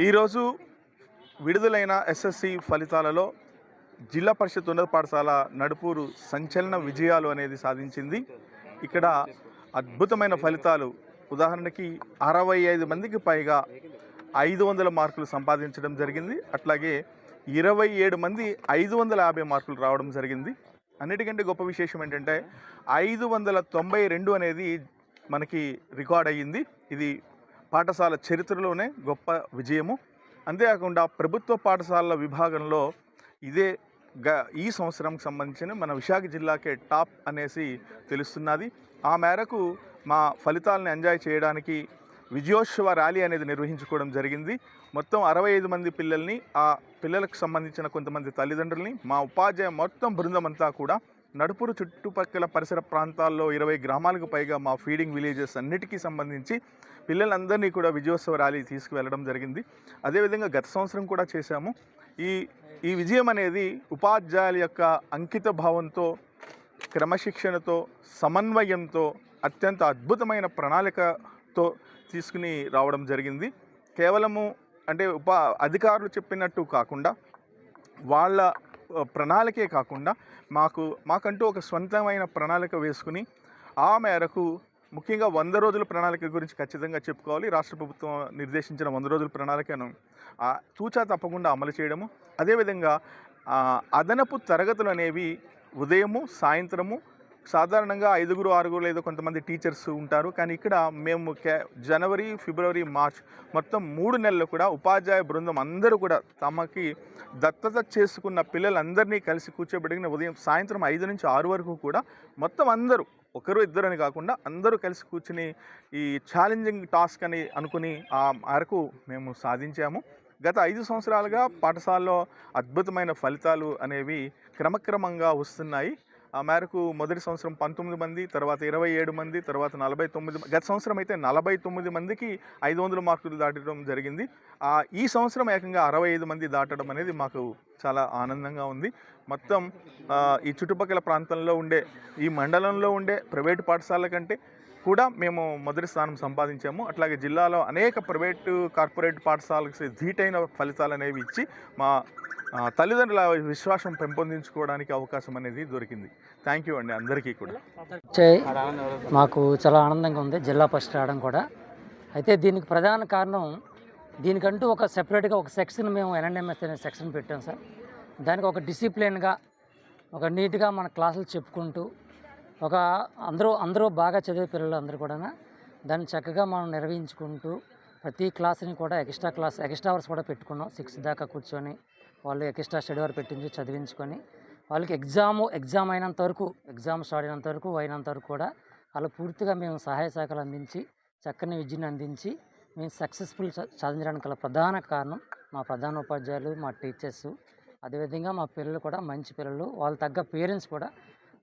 ఈరోజు విడుదలైన ఎస్ఎస్సి ఫలితాలలో జిల్లా పరిషత్ ఉన్నత పాఠశాల నడుపూరు సంచలన విజయాలు అనేది సాధించింది. ఇక్కడ అద్భుతమైన ఫలితాలు, ఉదాహరణకి 65 మందికి పైగా 500 మార్కులు సంపాదించడం జరిగింది. అట్లాగే 27 మంది 550 మార్కులు రావడం జరిగింది. అన్నిటికంటే గొప్ప విశేషం ఏంటంటే 592 అనేది మనకి రికార్డ్ అయ్యింది. ఇది పాఠశాల చరిత్రలోనే గొప్ప విజయము. అంతేకాకుండా ప్రభుత్వ పాఠశాలల విభాగంలో ఇదే ఈ సంవత్సరంకి సంబంధించిన మన విశాఖ జిల్లాకే టాప్ అనేసి తెలుస్తున్నది. ఆ మేరకు మా ఫలితాలను ఎంజాయ్ చేయడానికి విజయోత్సవ ర్యాలీ అనేది నిర్వహించుకోవడం జరిగింది. మొత్తం 65 మంది పిల్లల్ని, ఆ పిల్లలకు సంబంధించిన కొంతమంది తల్లిదండ్రుల్ని, మా ఉపాధ్యాయ మొత్తం బృందం అంతా కూడా నడుపూరు చుట్టుపక్కల పరిసర ప్రాంతాల్లో 20 గ్రామాలకు పైగా మా ఫీడింగ్ విలేజెస్ అన్నిటికీ సంబంధించి పిల్లలందరినీ కూడా విజయోత్సవ ర్యాలీ తీసుకువెళ్ళడం జరిగింది. అదేవిధంగా గత సంవత్సరం కూడా చేశాము. ఈ విజయం అనేది ఉపాధ్యాయుల యొక్క అంకిత భావంతో, క్రమశిక్షణతో, సమన్వయంతో, అత్యంత అద్భుతమైన ప్రణాళికతో తీసుకుని రావడం జరిగింది. కేవలము అంటే అధికారులు చెప్పినట్టు కాకుండా, వాళ్ళ ప్రణాళికే కాకుండా మాకంటూ ఒక స్వంతమైన ప్రణాళిక వేసుకుని, ఆ మేరకు ముఖ్యంగా 100 రోజుల ప్రణాళిక గురించి ఖచ్చితంగా చెప్పుకోవాలి. రాష్ట్ర ప్రభుత్వం నిర్దేశించిన 100 రోజుల ప్రణాళికను తూచా తప్పకుండా అమలు చేయడము. అదేవిధంగా అదనపు తరగతులు అనేవి ఉదయము, సాయంత్రము, సాధారణంగా 5, 6 లేదా కొంతమంది టీచర్స్ ఉంటారు. కానీ ఇక్కడ మేము జనవరి, ఫిబ్రవరి, మార్చ్ మొత్తం 3 నెలలు కూడా ఉపాధ్యాయ బృందం అందరూ కూడా తమకి దత్తత చేసుకున్న పిల్లలందరినీ కలిసి కూర్చోబెట్టిన ఉదయం సాయంత్రం 5 నుంచి 6 వరకు కూడా మొత్తం అందరూ, ఒకరు ఇద్దరు అని కాకుండా అందరూ కలిసి కూర్చుని ఈ ఛాలెంజింగ్ టాస్క్ అని అనుకుని ఆ మేరకు మేము సాధించాము. గత 5 సంవత్సరాలుగా పాఠశాలలో అద్భుతమైన ఫలితాలు అనేవి క్రమక్రమంగా వస్తున్నాయి. ఆ మేరకు మొదటి సంవత్సరం 19 మంది, తర్వాత 27 మంది, తర్వాత 49, గత సంవత్సరం అయితే 49 మందికి 500 మార్కులు దాటడం జరిగింది. ఈ సంవత్సరం ఏకంగా 65 మంది దాటడం అనేది మాకు చాలా ఆనందంగా ఉంది. మొత్తం ఈ చుట్టుపక్కల ప్రాంతంలో ఉండే, ఈ మండలంలో ఉండే ప్రైవేటు పాఠశాలల కంటే కూడా మేము మొదటి స్థానం సంపాదించాము. అట్లాగే జిల్లాలో అనేక ప్రైవేటు, కార్పొరేట్ పాఠశాలకు ధీటైన ఫలితాలు అనేవి ఇచ్చి మా తల్లిదండ్రుల విశ్వాసం పెంపొందించుకోవడానికి అవకాశం అనేది దొరికింది. థ్యాంక్ యూ అండి అందరికీ కూడా. మాకు చాలా ఆనందంగా ఉంది జిల్లా ఫస్ట్ రావడం కూడా. అయితే దీనికి ప్రధాన కారణం, దీనికంటూ ఒక సెపరేట్గా ఒక సెక్షన్ మేము ఎన్ఎంఎస్ అనే సెక్షన్ పెట్టాం సార్. దానికి ఒక డిసిప్లిన్గా, ఒక నీట్గా మన క్లాసులు చెప్పుకుంటూ, ఒక అందరూ బాగా చదివే పిల్లలు అందరూ కూడా దాన్ని చక్కగా మనం నిర్వహించుకుంటూ, ప్రతి క్లాస్ని కూడా ఎక్స్ట్రా అవర్స్ కూడా పెట్టుకున్నాం. 6 దాకా కూర్చొని వాళ్ళు ఎక్స్ట్రా స్టడీ అవర్ పెట్టించి చదివించుకొని, వాళ్ళకి ఎగ్జామ్ అయినంత వరకు, ఎగ్జామ్ స్టార్ట్ అయినంత వరకు కూడా వాళ్ళు పూర్తిగా మేము సహాయ సహకారాలు అందించి, చక్కని విద్యను అందించి మేము సక్సెస్ఫుల్ సాధించడానికి గల ప్రధాన కారణం మా ప్రధాన ఉపాధ్యాయులు, మా టీచర్సు, అదేవిధంగా మా పిల్లలు కూడా మంచి పిల్లలు, వాళ్ళ తగ్గ పేరెంట్స్ కూడా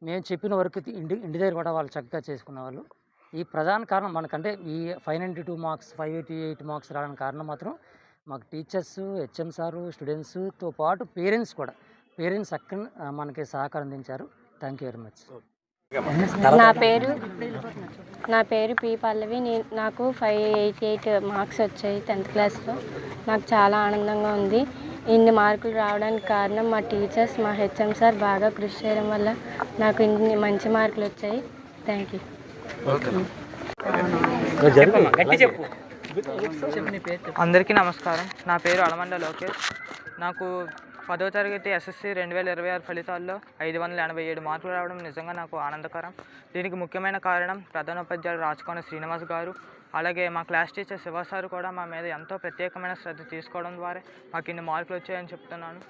మేము చెప్పిన వర్క్ ఇంటి దగ్గర కూడా వాళ్ళు చక్కగా చేసుకునే వాళ్ళు. ఈ ప్రధాన కారణం మనకంటే ఈ 592 మార్క్స్, 588 మార్క్స్ రావడానికి కారణం మాత్రం మాకు టీచర్స్, హెచ్ఎం సారు, స్టూడెంట్స్తో పాటు పేరెంట్స్ అక్కడ మనకి సహకారం అందించారు. Thank you very much. నా పేరు పి పల్లవి. నాకు 588 మార్క్స్ వచ్చాయి 10th క్లాస్లో. నాకు చాలా ఆనందంగా ఉంది. ఇన్ని మార్కులు రావడానికి కారణం మా టీచర్స్, మా హెచ్ఎం సార్ బాగా కృషి చేయడం వల్ల నాకు ఇన్ని మంచి మార్కులు వచ్చాయి. Thank you. అందరికీ నమస్కారం. నా పేరు అలమండ లోకేష్. నాకు 10వ తరగతి ఎస్ఎస్సి 2026 ఫలితాల్లో 587 మార్కులు రావడం నిజంగా నాకు ఆనందకరం. దీనికి ముఖ్యమైన కారణం ప్రధానోపాధ్యాయులు రాచకోన శ్రీనివాస్ గారు, అలాగే మా క్లాస్ టీచర్ శివ సార్ కూడా మా మీద ఎంతో ప్రత్యేకమైన శ్రద్ధ తీసుకోవడం ద్వారా మాకు ఇన్ని మార్కులు వచ్చాయని చెప్తున్నాను.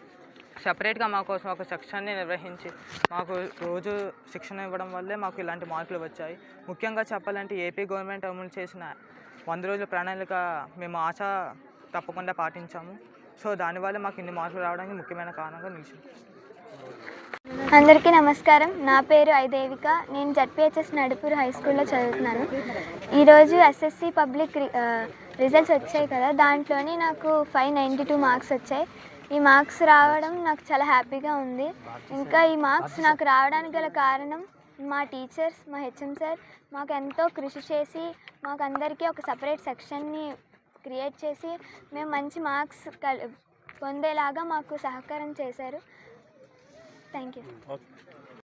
సపరేట్గా మా కోసం ఒక సెక్షన్ని నిర్వహించి మాకు రోజు శిక్షణ ఇవ్వడం వల్లే మాకు ఇలాంటి మార్కులు వచ్చాయి. ముఖ్యంగా చెప్పాలంటే ఏపీ గవర్నమెంట్ అమలు చేసిన 100 రోజుల ప్రణాళిక మేము తప్పకుండా పాటించాము. సో దానివల్ల మాకు ఇన్ని మార్కులు రావడానికి ముఖ్యమైన కారణంగా నిలిచింది. అందరికీ నమస్కారం. నా పేరు ఐదేవిక. నేను జడ్పిహెచ్ఎస్ నడుపూరు హై స్కూల్లో చదువుతున్నాను. ఈరోజు ఎస్ఎస్సి పబ్లిక్ రిజల్ట్స్ వచ్చాయి కదా, దాంట్లోని నాకు 592 మార్క్స్ వచ్చాయి. ఈ మార్క్స్ రావడం నాకు చాలా హ్యాపీగా ఉంది. ఇంకా ఈ మార్క్స్ నాకు రావడానికి గల కారణం మా టీచర్స్, మా హెచ్ఎం సార్ మాకు ఎంతో కృషి చేసి మాకు అందరికీ ఒక సపరేట్ సెక్షన్ని క్రియేట్ చేసి మేము మంచి మార్క్స్ పొందేలాగా మాకు సహకారం చేశారు. Thank you. ఓకే.